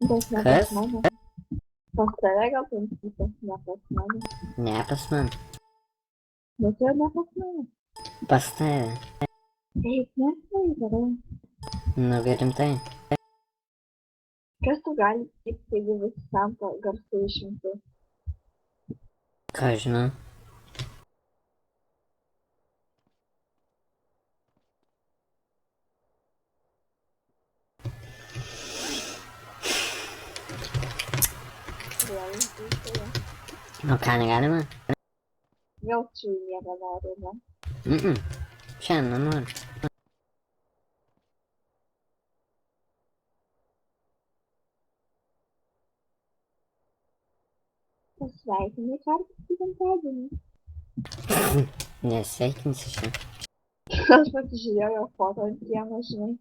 Bet ne pas Kas? mane. Pas tave gal principas, ne pas mane. Ne pas man. Bet jau ne pas mane. Pas tave. Eik, nesvaizdavai. Nu, rimtai. Kas tu gali tikti, jeigu visi tampa garsai išimti? Ką žinau. Vėl išdėstė. O ką negalima? Vėl čia miega nori, ne? Šiandien nenoriu. Pasveikinai kartais į gimtadienį. Nesveikinsi šiandien. Aš pasižiūrėjau jo foto ant sienos, žinai.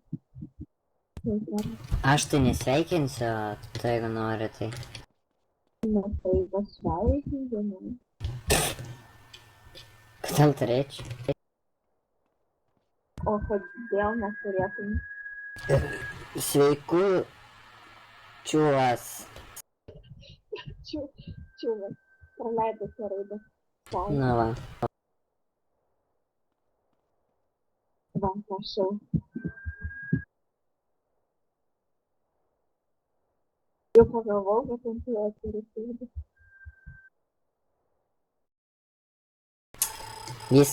Aš tai nesveikinsiu, o tu jeigu nori, tai... Na tai pasveikinai. Kodėl turėčiau? O kodėl neturėtum? Sveiku, čiūvas. Čiūvas. Praleidau tą raidę. Nu va. Va, prašau. Jau pagalvojau, kad ant jo turi sėdėti. Jis